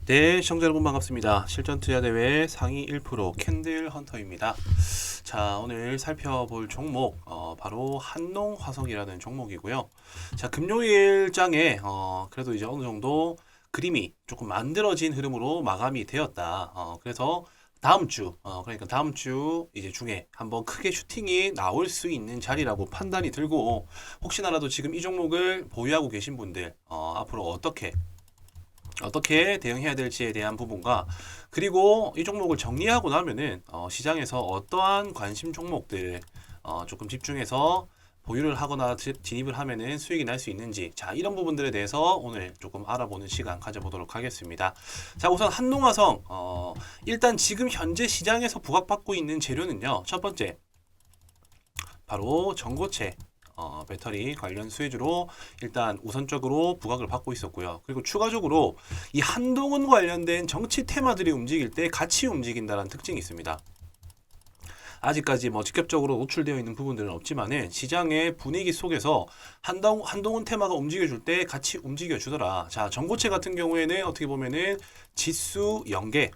네, 시청자 여러분 반갑습니다. 실전 투자 대회 상위 1% 캔들 헌터입니다. 자, 오늘 살펴볼 종목 바로 한농화성이라는 종목이고요. 자, 금요일장에 그래도 이제 어느 정도 그림이 조금 만들어진 흐름으로 마감이 되었다. 그래서 다음 주, 그러니까 다음 주 이제 중에 한번 크게 슈팅이 나올 수 있는 자리라고 판단이 들고, 혹시나라도 지금 이 종목을 보유하고 계신 분들 앞으로 어떻게 대응해야 될지에 대한 부분과, 그리고 이 종목을 정리하고 나면은 시장에서 어떠한 관심 종목들 조금 집중해서 보유를 하거나 진입을 하면은 수익이 날 수 있는지, 자, 이런 부분들에 대해서 오늘 조금 알아보는 시간 가져보도록 하겠습니다. 자, 우선 한농화성, 일단 지금 현재 시장에서 부각받고 있는 재료는요, 첫 번째 바로 전고체 배터리 관련 수혜주로 일단 우선적으로 부각을 받고 있었고요. 그리고 추가적으로 이 한동훈 관련된 정치 테마들이 움직일 때 같이 움직인다는 특징이 있습니다. 아직까지 뭐 직접적으로 노출되어 있는 부분들은 없지만은 시장의 분위기 속에서 한동훈 테마가 움직여줄 때 같이 움직여주더라. 자, 전고체 같은 경우에는 어떻게 보면은 지수 연계,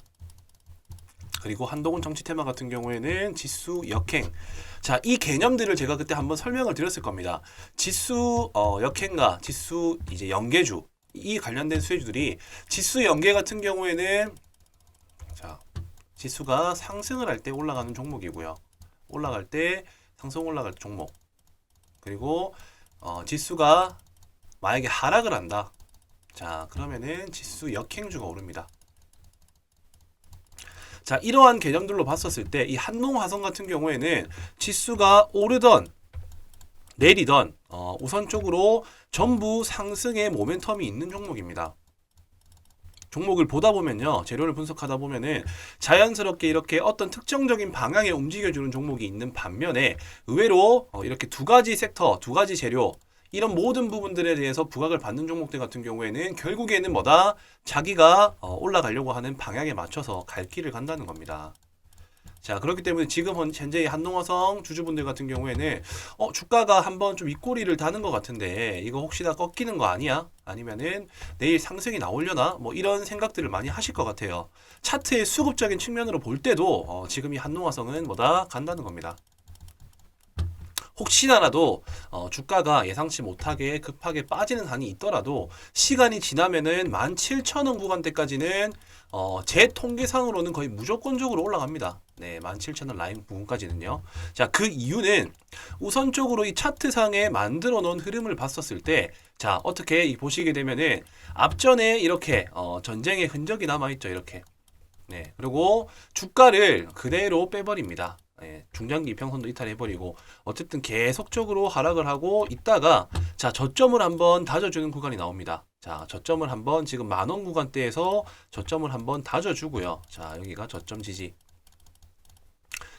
그리고 한동훈 정치 테마 같은 경우에는 지수 역행. 자, 이 개념들을 제가 그때 한번 설명을 드렸을 겁니다. 지수 역행과 지수 이제 연계주, 이 관련된 수혜주들이, 지수 연계 같은 경우에는 자, 지수가 상승을 할 때 올라가는 종목이고요. 올라갈 때 올라갈 종목. 그리고 지수가 만약에 하락을 한다. 자, 그러면은 지수 역행주가 오릅니다. 자, 이러한 개념들로 봤었을 때 이 한농화성 같은 경우에는 지수가 오르던 내리던 우선적으로 전부 상승의 모멘텀이 있는 종목입니다. 종목을 보다 보면요, 재료를 분석하다 보면은 자연스럽게 이렇게 어떤 특정적인 방향에 움직여주는 종목이 있는 반면에, 의외로 이렇게 두 가지 섹터, 두 가지 재료, 이런 모든 부분들에 대해서 부각을 받는 종목들 같은 경우에는 결국에는 뭐다? 자기가 올라가려고 하는 방향에 맞춰서 갈 길을 간다는 겁니다. 자, 그렇기 때문에 지금 현재 한농화성 주주분들 같은 경우에는 주가가 한번 좀 윗꼬리를 다는 것 같은데 이거 혹시나 꺾이는 거 아니야? 아니면은 내일 상승이 나오려나? 뭐 이런 생각들을 많이 하실 것 같아요. 차트의 수급적인 측면으로 볼 때도 지금 이 한농화성은 뭐다? 간다는 겁니다. 혹시나라도 주가가 예상치 못하게 급하게 빠지는 한이 있더라도 시간이 지나면은 17,000원 구간대까지는 제 통계상으로는 거의 무조건적으로 올라갑니다. 네, 17,000원 라인 부분까지는요. 자, 그 이유는 우선적으로 이 차트상에 만들어 놓은 흐름을 봤었을 때, 자, 어떻게 보시게 되면은 앞전에 이렇게 전쟁의 흔적이 남아 있죠, 이렇게. 네, 그리고 주가를 그대로 빼버립니다. 예, 중장기 이평선도 이탈해버리고 어쨌든 계속적으로 하락을 하고 있다가, 자, 저점을 한번 다져주는 구간이 나옵니다. 자, 저점을 한번 지금 만원 구간대에서 저점을 한번 다져주고요. 자, 여기가 저점 지지.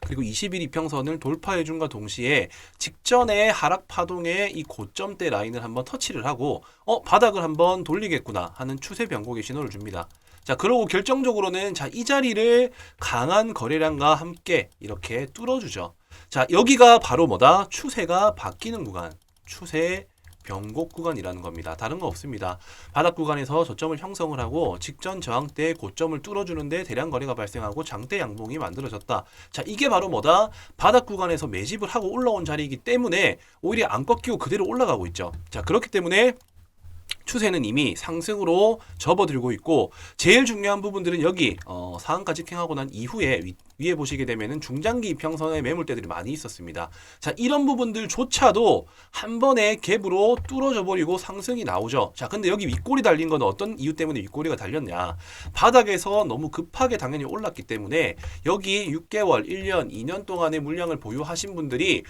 그리고 20일 이평선을 돌파해준과 동시에 직전에 하락 파동의 이 고점대 라인을 한번 터치를 하고 바닥을 한번 돌리겠구나 하는 추세 변곡의 신호를 줍니다. 자, 그러고 결정적으로는 자, 이 자리를 강한 거래량과 함께 이렇게 뚫어주죠. 자, 여기가 바로 뭐다? 추세가 바뀌는 구간, 추세 변곡 구간이라는 겁니다. 다른 거 없습니다. 바닥 구간에서 저점을 형성을 하고 직전 저항대 고점을 뚫어주는데 대량 거래가 발생하고 장대 양봉이 만들어졌다. 자, 이게 바로 뭐다? 바닥 구간에서 매집을 하고 올라온 자리이기 때문에 오히려 안 꺾이고 그대로 올라가고 있죠. 자, 그렇기 때문에 추세는 이미 상승으로 접어들고 있고, 제일 중요한 부분들은 여기 상한가 직행하고 난 이후에 위에 보시게 되면은 중장기 이평선의 매물대들이 많이 있었습니다. 자, 이런 부분들조차도 한 번에 갭으로 뚫어져 버리고 상승이 나오죠. 자, 근데 여기 윗골이 달린 건 어떤 이유 때문에 윗골이가 달렸냐? 바닥에서 너무 급하게 당연히 올랐기 때문에 여기 6개월, 1년, 2년 동안의 물량을 보유하신 분들이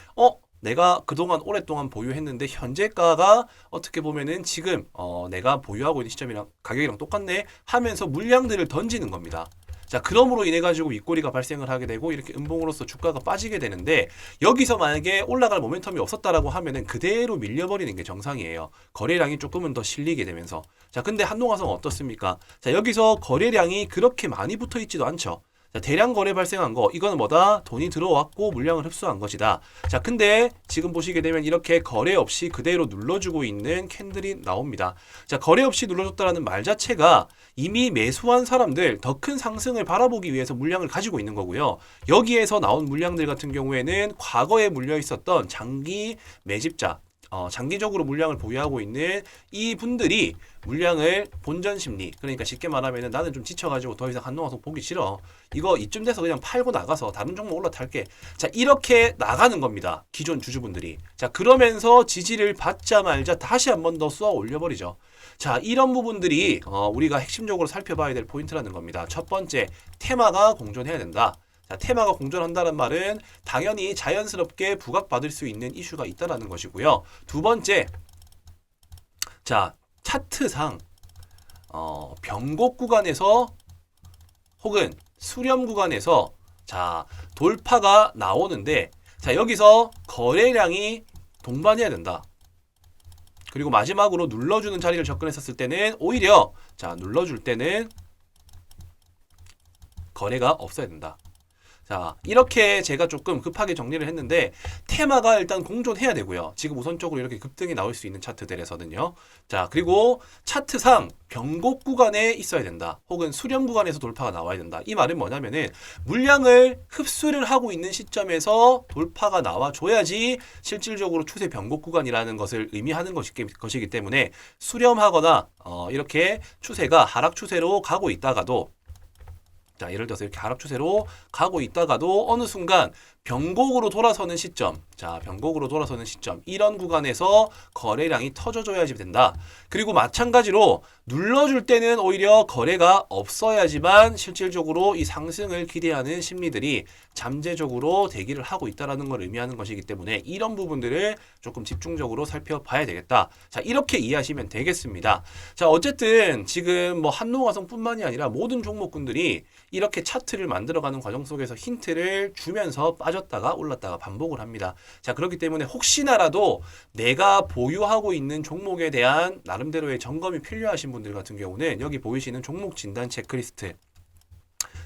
내가 그동안 오랫동안 보유했는데 현재가가 어떻게 보면은 지금 내가 보유하고 있는 시점이랑 가격이랑 똑같네 하면서 물량들을 던지는 겁니다. 자, 그러므로 인해 가지고 윗꼬리가 발생을 하게 되고 이렇게 음봉으로서 주가가 빠지게 되는데, 여기서 만약에 올라갈 모멘텀이 없었다라고 하면은 그대로 밀려버리는 게 정상이에요. 거래량이 조금은 더 실리게 되면서. 자, 근데 한농화성 어떻습니까? 자, 여기서 거래량이 그렇게 많이 붙어 있지도 않죠. 자, 대량 거래 발생한 거, 이거는 뭐다? 돈이 들어왔고 물량을 흡수한 것이다. 자, 근데 지금 보시게 되면 이렇게 거래 없이 그대로 눌러주고 있는 캔들이 나옵니다. 자, 거래 없이 눌러줬다라는 말 자체가 이미 매수한 사람들 더 큰 상승을 바라보기 위해서 물량을 가지고 있는 거고요. 여기에서 나온 물량들 같은 경우에는 과거에 물려 있었던 장기 매집자, 장기적으로 물량을 보유하고 있는 이 분들이 물량을 본전 심리, 그러니까 쉽게 말하면 나는 좀 지쳐가지고 더 이상 한동화성 보기 싫어, 이거 이쯤 돼서 그냥 팔고 나가서 다른 종목 올라탈게, 자 이렇게 나가는 겁니다. 기존 주주분들이. 자 그러면서 지지를 받자마자 다시 한 번 더 쏘아 올려버리죠. 자 이런 부분들이 우리가 핵심적으로 살펴봐야 될 포인트라는 겁니다. 첫 번째, 테마가 공존해야 된다. 자, 테마가 공존한다는 말은 당연히 자연스럽게 부각받을 수 있는 이슈가 있다라는 것이고요. 두 번째, 자 차트상 변곡 구간에서 혹은 수렴 구간에서 자 돌파가 나오는데, 자 여기서 거래량이 동반해야 된다. 그리고 마지막으로 눌러주는 자리를 접근했었을 때는 오히려 자 눌러줄 때는 거래가 없어야 된다. 자 이렇게 제가 조금 급하게 정리를 했는데, 테마가 일단 공존해야 되고요. 지금 우선적으로 이렇게 급등이 나올 수 있는 차트들에서는요. 자 그리고 차트상 변곡 구간에 있어야 된다. 혹은 수렴 구간에서 돌파가 나와야 된다. 이 말은 뭐냐면은 물량을 흡수를 하고 있는 시점에서 돌파가 나와줘야지 실질적으로 추세 변곡 구간이라는 것을 의미하는 것이기 때문에, 수렴하거나 이렇게 추세가 하락 추세로 가고 있다가도, 자 예를 들어서 이렇게 하락 추세로 가고 있다가도 어느 순간 변곡으로 돌아서는 시점, 자 변곡으로 돌아서는 시점, 이런 구간에서 거래량이 터져줘야지 된다. 그리고 마찬가지로 눌러줄 때는 오히려 거래가 없어야지만 실질적으로 이 상승을 기대하는 심리들이 잠재적으로 대기를 하고 있다는 걸 의미하는 것이기 때문에, 이런 부분들을 조금 집중적으로 살펴봐야 되겠다. 자 이렇게 이해하시면 되겠습니다. 자 어쨌든 지금 뭐 한농화성뿐만이 아니라 모든 종목군들이 이렇게 차트를 만들어가는 과정 속에서 힌트를 주면서 빠졌다가 올랐다가 반복을 합니다. 자 그렇기 때문에 혹시나라도 내가 보유하고 있는 종목에 대한 나름대로의 점검이 필요하신 분들 같은 경우는 여기 보이시는 종목 진단 체크리스트,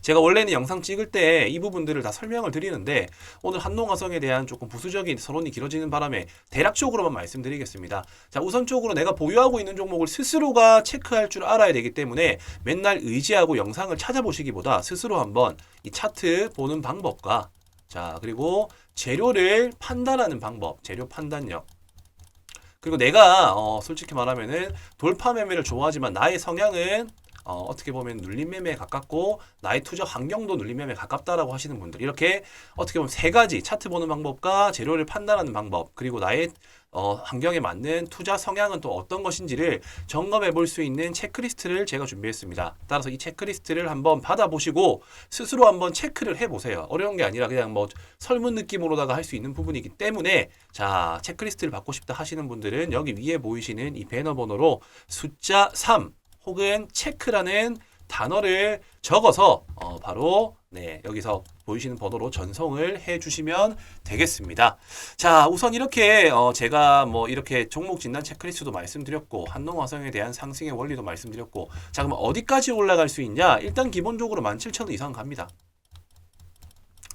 제가 원래는 영상 찍을 때 이 부분들을 다 설명을 드리는데 오늘 한농화성에 대한 조금 부수적인 서론이 길어지는 바람에 대략적으로만 말씀드리겠습니다. 자 우선적으로 내가 보유하고 있는 종목을 스스로가 체크할 줄 알아야 되기 때문에 맨날 의지하고 영상을 찾아보시기보다 스스로 한번 이 차트 보는 방법과, 자 그리고 재료를 판단하는 방법, 재료 판단력, 그리고 내가 솔직히 말하면은 돌파 매매를 좋아하지만 나의 성향은 어떻게 보면 눌림 매매에 가깝고 나의 투자 환경도 눌림 매매에 가깝다라고 하시는 분들, 이렇게 어떻게 보면 세 가지, 차트 보는 방법과 재료를 판단하는 방법, 그리고 나의 환경에 맞는 투자 성향은 또 어떤 것인지를 점검해 볼 수 있는 체크리스트를 제가 준비했습니다. 따라서 이 체크리스트를 한번 받아보시고 스스로 한번 체크를 해보세요. 어려운 게 아니라 그냥 뭐 설문 느낌으로다가 할 수 있는 부분이기 때문에, 자 체크리스트를 받고 싶다 하시는 분들은 여기 위에 보이시는 이 배너 번호로 숫자 3 혹은 체크라는 단어를 적어서 바로 여기서 보이시는 번호로 전송을 해주시면 되겠습니다. 자 우선 이렇게 제가 뭐 이렇게 종목 진단 체크리스트도 말씀드렸고 한농화성에 대한 상승의 원리도 말씀드렸고, 자 그럼 어디까지 올라갈 수 있냐? 일단 기본적으로 17,000원 이상 갑니다.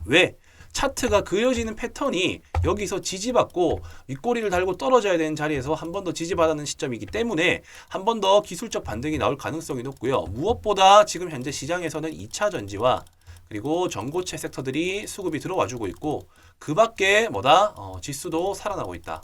왜? 차트가 그려지는 패턴이 여기서 지지받고 윗꼬리를 달고 떨어져야 되는 자리에서 한 번 더 지지받는 시점이기 때문에 한 번 더 기술적 반등이 나올 가능성이 높고요. 무엇보다 지금 현재 시장에서는 2차 전지와 그리고 전고체 섹터들이 수급이 들어와주고 있고, 그 밖에 뭐다? 지수도 살아나고 있다.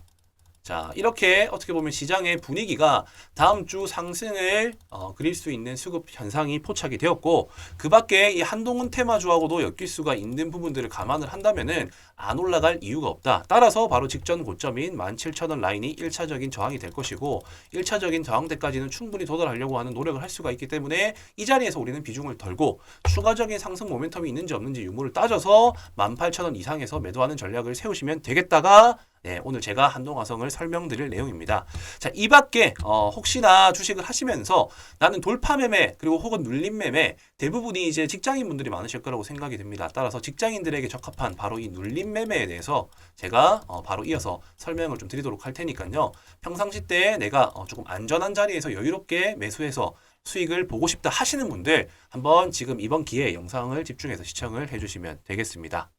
자 이렇게 어떻게 보면 시장의 분위기가 다음 주 상승을 그릴 수 있는 수급 현상이 포착이 되었고, 그 밖에 이 한동훈 테마주하고도 엮일 수가 있는 부분들을 감안을 한다면은 안 올라갈 이유가 없다. 따라서 바로 직전 고점인 17,000원 라인이 1차적인 저항이 될 것이고, 1차적인 저항대까지는 충분히 도달하려고 하는 노력을 할 수가 있기 때문에 이 자리에서 우리는 비중을 덜고 추가적인 상승 모멘텀이 있는지 없는지 유무를 따져서 18,000원 이상에서 매도하는 전략을 세우시면 되겠다가 네, 오늘 제가 한동화성을 설명드릴 내용입니다. 자, 이 밖에 혹시나 주식을 하시면서 나는 돌파 매매 그리고 혹은 눌림 매매 대부분이 이제 직장인분들이 많으실 거라고 생각이 듭니다. 따라서 직장인들에게 적합한 바로 이 눌림 매매에 대해서 제가 바로 이어서 설명을 좀 드리도록 할 테니까요. 평상시 때 내가 조금 안전한 자리에서 여유롭게 매수해서 수익을 보고 싶다 하시는 분들 한번 지금 이번 기회에 영상을 집중해서 시청을 해주시면 되겠습니다.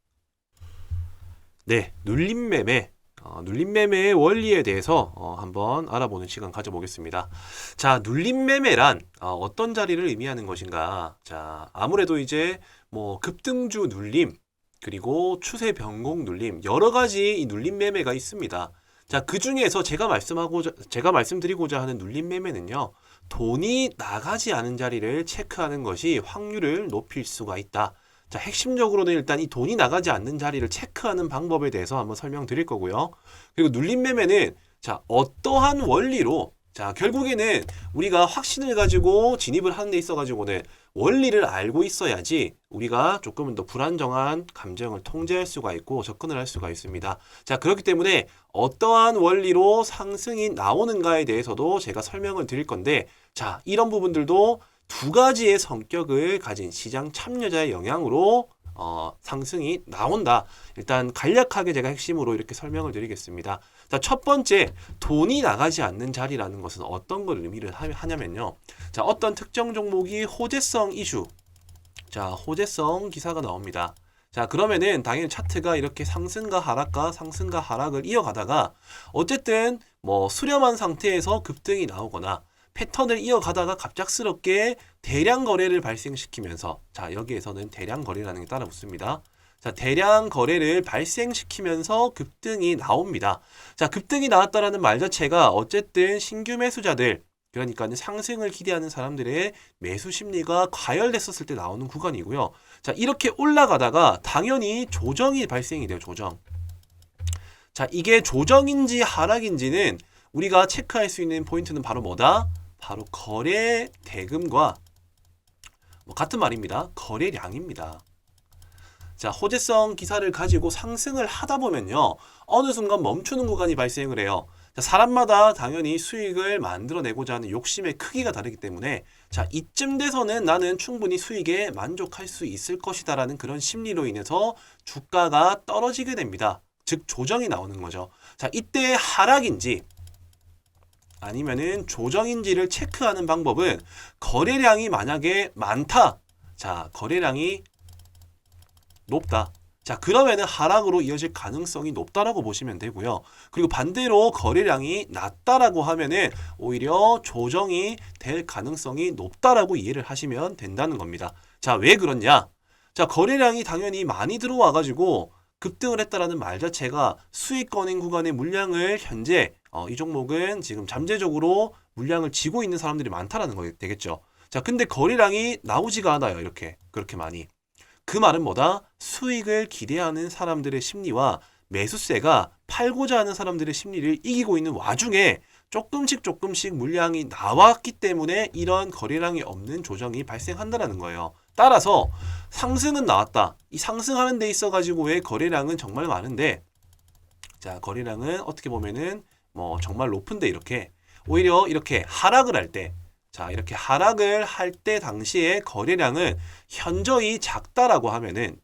네, 눌림 매매. 눌림 매매의 원리에 대해서 한번 알아보는 시간 가져보겠습니다. 자, 눌림 매매란 어떤 자리를 의미하는 것인가? 자, 아무래도 이제 뭐 급등주 눌림 그리고 추세 변곡 눌림 여러 가지 이 눌림 매매가 있습니다. 자, 그 중에서 제가 말씀드리고자 하는 눌림 매매는요. 돈이 나가지 않은 자리를 체크하는 것이 확률을 높일 수가 있다. 자, 핵심적으로는 일단 이 돈이 나가지 않는 자리를 체크하는 방법에 대해서 한번 설명드릴 거고요. 그리고 눌림 매매는 자, 어떠한 원리로 자, 결국에는 우리가 확신을 가지고 진입을 하는 데 있어 가지고는 원리를 알고 있어야지 우리가 조금은 더 불안정한 감정을 통제할 수가 있고 접근을 할 수가 있습니다. 자, 그렇기 때문에 어떠한 원리로 상승이 나오는가에 대해서도 제가 설명을 드릴 건데 자, 이런 부분들도 두 가지의 성격을 가진 시장 참여자의 영향으로 상승이 나온다. 일단 간략하게 제가 핵심으로 이렇게 설명을 드리겠습니다. 자, 첫 번째, 돈이 나가지 않는 자리라는 것은 어떤 걸 의미를 하냐면요. 자, 어떤 특정 종목이 호재성 이슈, 자, 호재성 기사가 나옵니다. 자, 그러면은 당연히 차트가 이렇게 상승과 하락을 이어가다가 어쨌든 뭐 수렴한 상태에서 급등이 나오거나 패턴을 이어가다가 갑작스럽게 대량 거래를 발생시키면서 자, 여기에서는 대량 거래라는 게 따라 붙습니다. 자, 대량 거래를 발생시키면서 급등이 나옵니다. 자, 급등이 나왔다라는 말 자체가 어쨌든 신규 매수자들 그러니까 상승을 기대하는 사람들의 매수 심리가 과열됐었을 때 나오는 구간이고요. 자, 이렇게 올라가다가 당연히 조정이 발생이 돼요. 조정. 자, 이게 조정인지 하락인지는 우리가 체크할 수 있는 포인트는 바로 뭐다? 바로 거래 대금과 같은 말입니다. 거래량입니다. 자, 호재성 기사를 가지고 상승을 하다 보면요. 어느 순간 멈추는 구간이 발생을 해요. 자, 사람마다 당연히 수익을 만들어내고자 하는 욕심의 크기가 다르기 때문에 자, 이쯤 돼서는 나는 충분히 수익에 만족할 수 있을 것이다 라는 그런 심리로 인해서 주가가 떨어지게 됩니다. 즉 조정이 나오는 거죠. 자, 이때 하락인지 아니면은 조정인지를 체크하는 방법은 거래량이 만약에 많다. 자, 거래량이 높다. 자, 그러면은 하락으로 이어질 가능성이 높다라고 보시면 되고요. 그리고 반대로 거래량이 낮다라고 하면은 오히려 조정이 될 가능성이 높다라고 이해를 하시면 된다는 겁니다. 자, 왜 그러냐? 자, 거래량이 당연히 많이 들어와 가지고 급등을 했다라는 말 자체가 수익권인 구간의 물량을 현재 이 종목은 지금 잠재적으로 물량을 쥐고 있는 사람들이 많다라는 거 되겠죠. 자, 근데 거래량이 나오지가 않아요. 이렇게 그렇게 많이. 그 말은 뭐다? 수익을 기대하는 사람들의 심리와 매수세가 팔고자 하는 사람들의 심리를 이기고 있는 와중에 조금씩 물량이 나왔기 때문에 이런 거래량이 없는 조정이 발생한다는 거예요. 따라서 상승은 나왔다. 이 상승하는 데 있어 가지고의 거래량은 정말 많은데 자, 거래량은 어떻게 보면은 뭐 정말 높은데 이렇게 오히려 이렇게 하락을 할 때 자, 이렇게 하락을 할 때 당시에 거래량은 현저히 작다라고 하면은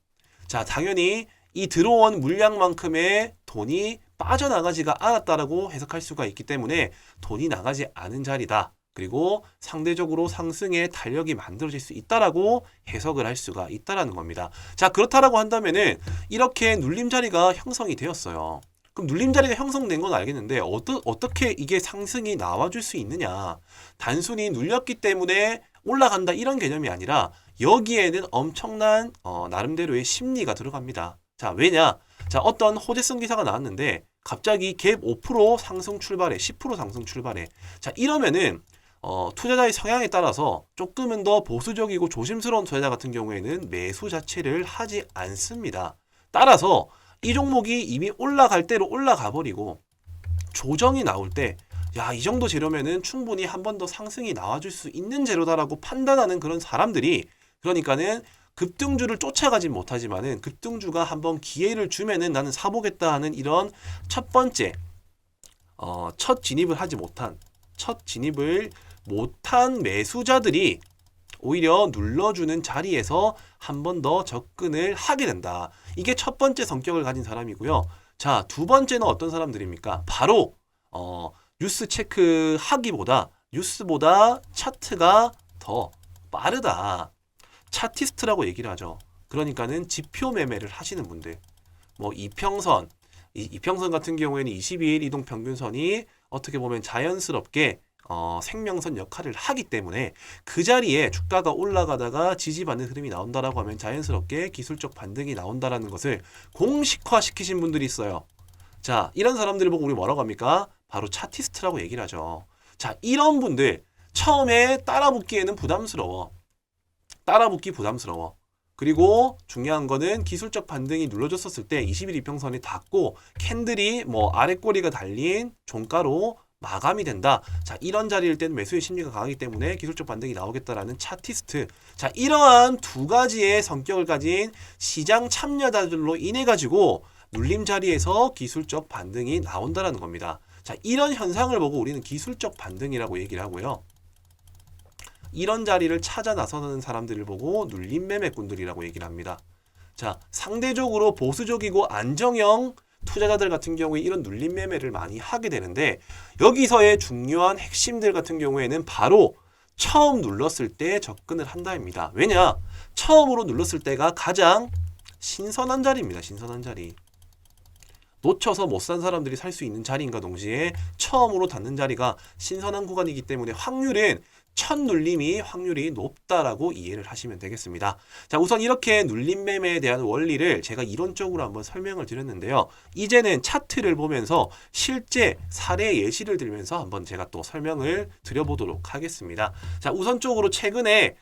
자, 당연히 이 들어온 물량만큼의 돈이 빠져나가지가 않았다라고 해석할 수가 있기 때문에 돈이 나가지 않은 자리다. 그리고 상대적으로 상승의 탄력이 만들어질 수 있다라고 해석을 할 수가 있다라는 겁니다. 자, 그렇다라고 한다면은 이렇게 눌림 자리가 형성이 되었어요. 그럼 눌림 자리가 형성된 건 알겠는데 어떻게 이게 상승이 나와줄 수 있느냐? 단순히 눌렸기 때문에 올라간다 이런 개념이 아니라 여기에는 엄청난 나름대로의 심리가 들어갑니다. 자, 왜냐? 자, 어떤 호재성 기사가 나왔는데 갑자기 갭 5% 상승 출발해, 10% 상승 출발해. 자, 이러면은 투자자의 성향에 따라서 조금은 더 보수적이고 조심스러운 투자자 같은 경우에는 매수 자체를 하지 않습니다. 따라서 이 종목이 이미 올라갈 대로 올라가 버리고 조정이 나올 때 야, 이 정도 재료면은 충분히 한 번 더 상승이 나와줄 수 있는 재료다라고 판단하는 그런 사람들이 그러니까는 급등주를 쫓아가진 못하지만은 급등주가 한번 기회를 주면은 나는 사보겠다 하는 이런 첫 번째 첫 진입을 못한 매수자들이 오히려 눌러주는 자리에서 한 번 더 접근을 하게 된다. 이게 첫 번째 성격을 가진 사람이고요. 자, 두 번째는 어떤 사람들입니까? 바로 뉴스 체크하기보다 뉴스보다 차트가 더 빠르다. 차티스트라고 얘기를 하죠. 그러니까는 지표 매매를 하시는 분들. 뭐 이평선 같은 경우에는 22일 이동 평균선이 어떻게 보면 자연스럽게 생명선 역할을 하기 때문에 그 자리에 주가가 올라가다가 지지받는 흐름이 나온다라고 하면 자연스럽게 기술적 반등이 나온다라는 것을 공식화시키신 분들이 있어요. 자, 이런 사람들을 보고 우리 뭐라고 합니까? 바로 차티스트라고 얘기를 하죠. 자, 이런 분들 처음에 따라붙기에는 부담스러워. 그리고 중요한 거는 기술적 반등이 눌러줬었을 때 20일 이평선이 닿고 캔들이 뭐 아래 꼬리가 달린 종가로 마감이 된다. 자, 이런 자리일 때는 매수의 심리가 강하기 때문에 기술적 반등이 나오겠다라는 차티스트. 자, 이러한 두 가지의 성격을 가진 시장 참여자들로 인해 가지고 눌림 자리에서 기술적 반등이 나온다라는 겁니다. 자, 이런 현상을 보고 우리는 기술적 반등이라고 얘기를 하고요. 이런 자리를 찾아 나서는 사람들을 보고 눌림 매매꾼들이라고 얘기를 합니다. 자, 상대적으로 보수적이고 안정형 투자자들 같은 경우에 이런 눌림 매매를 많이 하게 되는데 여기서의 중요한 핵심들 같은 경우에는 바로 처음 눌렀을 때 접근을 한다입니다. 왜냐? 처음으로 눌렀을 때가 가장 신선한 자리입니다. 신선한 자리. 놓쳐서 못 산 사람들이 살 수 있는 자리인가 동시에 처음으로 닿는 자리가 신선한 구간이기 때문에 첫 눌림이 확률이 높다라고 이해를 하시면 되겠습니다. 자, 우선 이렇게 눌림 매매에 대한 원리를 제가 이론적으로 한번 설명을 드렸는데요. 이제는 차트를 보면서 실제 사례 예시를 들면서 한번 제가 또 설명을 드려보도록 하겠습니다. 자, 우선적으로 최근에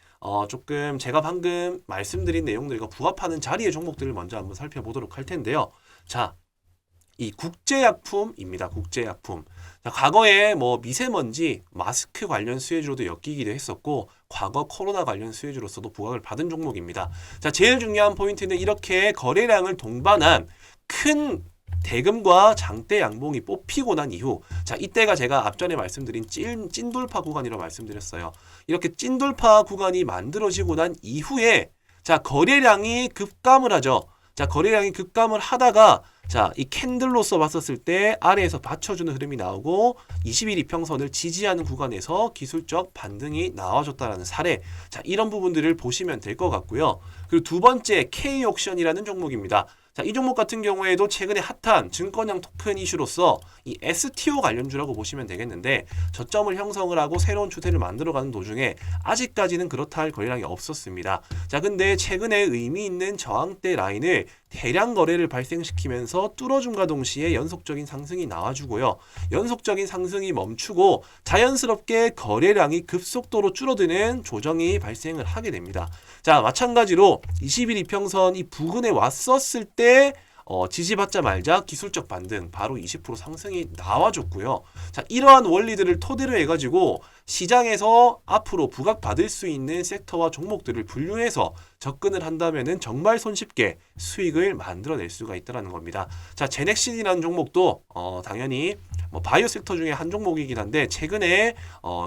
조금 제가 방금 말씀드린 내용들과 부합하는 자리의 종목들을 먼저 한번 살펴보도록 할 텐데요. 자, 이 국제약품입니다. 국제약품. 자, 과거에 뭐 미세먼지, 마스크 관련 수혜주로도 엮이기도 했었고 과거 코로나 관련 수혜주로서도 부각을 받은 종목입니다. 자, 제일 중요한 포인트는 이렇게 거래량을 동반한 큰 대금과 장대 양봉이 뽑히고 난 이후, 자, 이때가 제가 앞전에 말씀드린 찐돌파 구간이라고 말씀드렸어요. 이렇게 찐돌파 구간이 만들어지고 난 이후에 자, 거래량이 급감을 하죠. 자, 거래량이 급감을 하다가 자, 이 캔들로서 봤었을 때 아래에서 받쳐주는 흐름이 나오고 20일 이평선을 지지하는 구간에서 기술적 반등이 나와줬다라는 사례. 자, 이런 부분들을 보시면 될 것 같고요. 그리고 두 번째 K옥션이라는 종목입니다. 자, 이 종목 같은 경우에도 최근에 핫한 증권형 토큰 이슈로서 이 STO 관련주라고 보시면 되겠는데 저점을 형성을 하고 새로운 추세를 만들어가는 도중에 아직까지는 그렇다 할 거래량이 없었습니다. 자, 근데 최근에 의미 있는 저항대 라인을 대량 거래를 발생시키면서 뚫어줌과 동시에 연속적인 상승이 나와주고요. 연속적인 상승이 멈추고 자연스럽게 거래량이 급속도로 줄어드는 조정이 발생을 하게 됩니다. 자, 마찬가지로 20일 이평선 이 부근에 왔었을 때 지지받자 말자 기술적 반등 바로 20% 상승이 나와줬고요. 자, 이러한 원리들을 토대로 해가지고 시장에서 앞으로 부각받을 수 있는 섹터와 종목들을 분류해서 접근을 한다면은 정말 손쉽게 수익을 만들어낼 수가 있다는 겁니다. 자, 제넥신이라는 종목도 당연히 뭐 바이오 섹터 중에 한 종목이긴 한데 최근에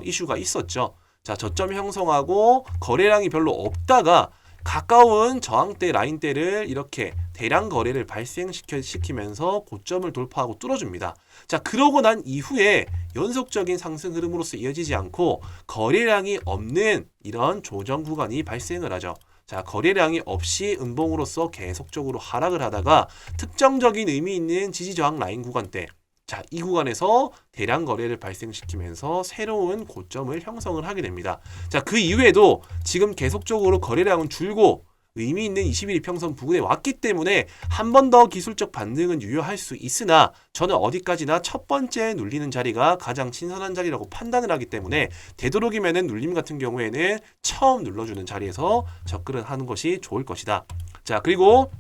이슈가 있었죠. 자, 저점 형성하고 거래량이 별로 없다가 가까운 저항대 라인대를 이렇게 대량 거래를 발생시키면서 고점을 돌파하고 뚫어줍니다. 자, 그러고 난 이후에 연속적인 상승 흐름으로서 이어지지 않고 거래량이 없는 이런 조정 구간이 발생을 하죠. 자, 거래량이 없이 음봉으로서 계속적으로 하락을 하다가 특정적인 의미 있는 지지 저항 라인 구간대, 자, 이 구간에서 대량 거래를 발생시키면서 새로운 고점을 형성을 하게 됩니다. 자, 그 이후에도 지금 계속적으로 거래량은 줄고 의미 있는 21 이평선 부근에 왔기 때문에 한 번 더 기술적 반등은 유효할 수 있으나 저는 어디까지나 첫 번째 눌리는 자리가 가장 신선한 자리라고 판단을 하기 때문에 되도록이면은 눌림 같은 경우에는 처음 눌러주는 자리에서 접근을 하는 것이 좋을 것이다. 자, 그리고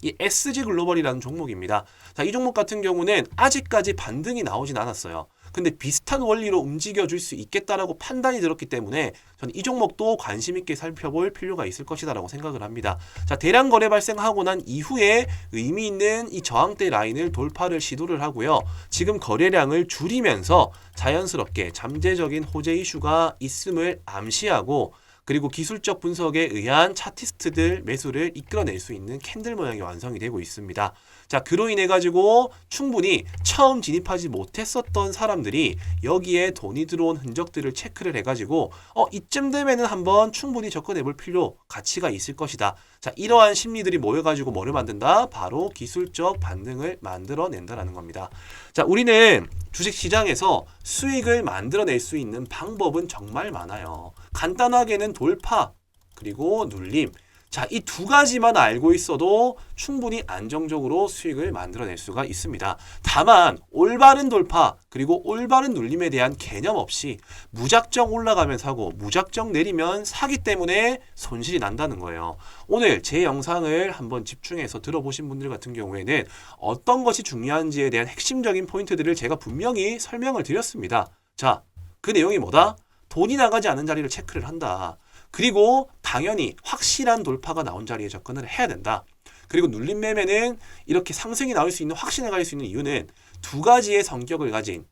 이 SG 글로벌이라는 종목입니다. 자, 이 종목 같은 경우는 아직까지 반등이 나오진 않았어요. 근데 비슷한 원리로 움직여줄 수 있겠다라고 판단이 들었기 때문에 저는 이 종목도 관심 있게 살펴볼 필요가 있을 것이다라고 생각을 합니다. 자, 대량 거래 발생하고 난 이후에 의미 있는 이 저항대 라인을 돌파를 시도를 하고요. 지금 거래량을 줄이면서 자연스럽게 잠재적인 호재 이슈가 있음을 암시하고, 그리고 기술적 분석에 의한 차티스트들 매수를 이끌어낼 수 있는 캔들 모양이 완성이 되고 있습니다. 자, 그로 인해 가지고 충분히 처음 진입하지 못했었던 사람들이 여기에 돈이 들어온 흔적들을 체크를 해가지고 이쯤 되면은 한번 충분히 접근해 볼 필요, 가치가 있을 것이다. 자, 이러한 심리들이 모여가지고 뭐를 만든다? 바로 기술적 반등을 만들어낸다라는 겁니다. 자, 우리는 주식시장에서 수익을 만들어낼 수 있는 방법은 정말 많아요. 간단하게는 돌파, 그리고 눌림. 자, 이 두 가지만 알고 있어도 충분히 안정적으로 수익을 만들어낼 수가 있습니다. 다만 올바른 돌파 그리고 올바른 눌림에 대한 개념 없이 무작정 올라가면 사고 무작정 내리면 사기 때문에 손실이 난다는 거예요. 오늘 제 영상을 한번 집중해서 들어보신 분들 같은 경우에는 어떤 것이 중요한지에 대한 핵심적인 포인트들을 제가 분명히 설명을 드렸습니다. 자, 그 내용이 뭐다? 돈이 나가지 않은 자리를 체크를 한다. 그리고 당연히 확실한 돌파가 나온 자리에 접근을 해야 된다. 그리고 눌림 매매는 이렇게 상승이 나올 수 있는, 확신에 갈 수 있는 이유는 두 가지의 성격을 가진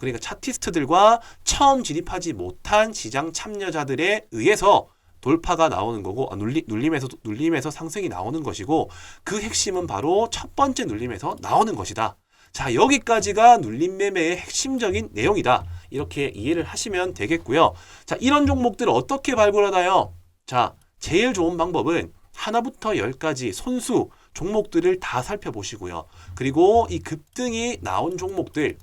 그러니까 차티스트들과 처음 진입하지 못한 시장 참여자들에 의해서 돌파가 나오는 거고, 눌림에서 상승이 나오는 것이고, 그 핵심은 바로 첫 번째 눌림에서 나오는 것이다. 자, 여기까지가 눌림 매매의 핵심적인 내용이다. 이렇게 이해를 하시면 되겠고요. 자, 이런 종목들을 어떻게 발굴하나요? 자, 제일 좋은 방법은 하나부터 열까지 손수 종목들을 다 살펴보시고요. 그리고 이 급등이 나온 종목들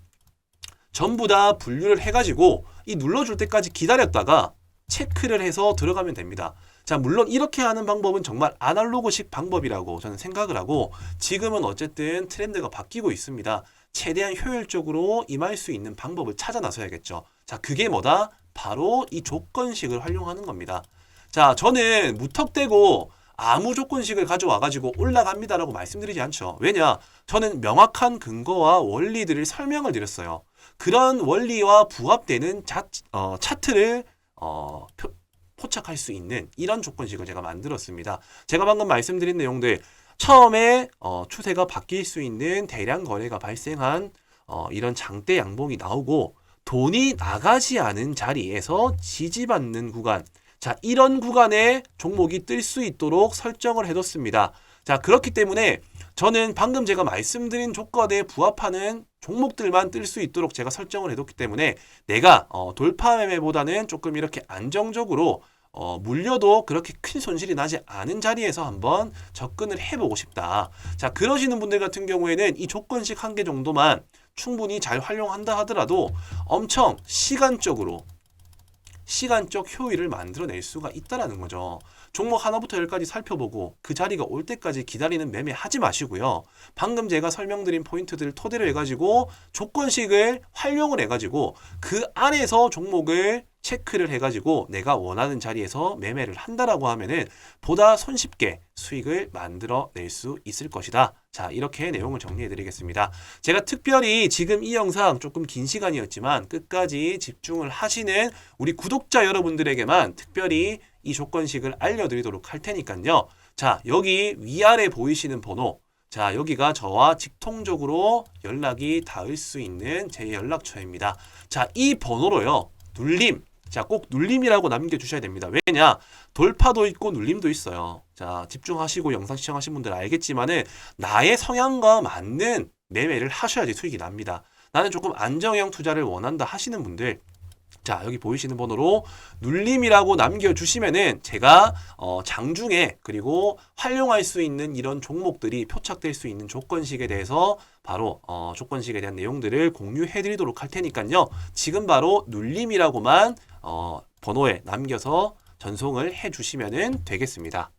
전부 다 분류를 해가지고 이 눌러줄 때까지 기다렸다가 체크를 해서 들어가면 됩니다. 자, 물론 이렇게 하는 방법은 정말 아날로그식 방법이라고 저는 생각을 하고, 지금은 어쨌든 트렌드가 바뀌고 있습니다. 최대한 효율적으로 임할 수 있는 방법을 찾아 나서야겠죠. 자, 그게 뭐다? 바로 이 조건식을 활용하는 겁니다. 자, 저는 무턱대고 아무 조건식을 가져와가지고 올라갑니다라고 말씀드리지 않죠. 왜냐? 저는 명확한 근거와 원리들을 설명을 드렸어요. 그런 원리와 부합되는 차트를 포착할 수 있는 이런 조건식을 제가 만들었습니다. 제가 방금 말씀드린 내용들, 처음에 추세가 바뀔 수 있는 대량 거래가 발생한 이런 장대 양봉이 나오고 돈이 나가지 않은 자리에서 지지받는 구간, 자, 이런 구간에 종목이 뜰 수 있도록 설정을 해뒀습니다. 자, 그렇기 때문에 저는 방금 제가 말씀드린 조건에 부합하는 종목들만 뜰 수 있도록 제가 설정을 해뒀기 때문에 내가 돌파 매매보다는 조금 이렇게 안정적으로 물려도 그렇게 큰 손실이 나지 않은 자리에서 한번 접근을 해보고 싶다. 자, 그러시는 분들 같은 경우에는 이 조건식 한 개 정도만 충분히 잘 활용한다 하더라도 엄청 시간적 효율을 만들어낼 수가 있다라는 거죠. 종목 하나부터 열까지 살펴보고 그 자리가 올 때까지 기다리는 매매 하지 마시고요. 방금 제가 설명드린 포인트들을 토대로 해가지고 조건식을 활용을 해가지고 그 안에서 종목을 체크를 해가지고 내가 원하는 자리에서 매매를 한다라고 하면은 보다 손쉽게 수익을 만들어낼 수 있을 것이다. 자, 이렇게 내용을 정리해 드리겠습니다. 제가 특별히 지금 이 영상 조금 긴 시간이었지만 끝까지 집중을 하시는 우리 구독자 여러분들에게만 특별히 이 조건식을 알려드리도록 할 테니까요. 자, 여기 위아래 보이시는 번호, 자, 여기가 저와 직통적으로 연락이 닿을 수 있는 제 연락처입니다. 자, 이 번호로요, 눌림, 자, 꼭 눌림이라고 남겨주셔야 됩니다. 왜냐? 돌파도 있고 눌림도 있어요. 자, 집중하시고 영상 시청하신 분들 알겠지만은 나의 성향과 맞는 매매를 하셔야지 수익이 납니다. 나는 조금 안정형 투자를 원한다 하시는 분들, 자, 여기 보이시는 번호로 눌림이라고 남겨주시면은 제가 장중에 그리고 활용할 수 있는 이런 종목들이 표착될 수 있는 조건식에 대해서 바로 조건식에 대한 내용들을 공유해 드리도록 할 테니까요. 지금 바로 눌림이라고만 번호에 남겨서 전송을 해 주시면 되겠습니다.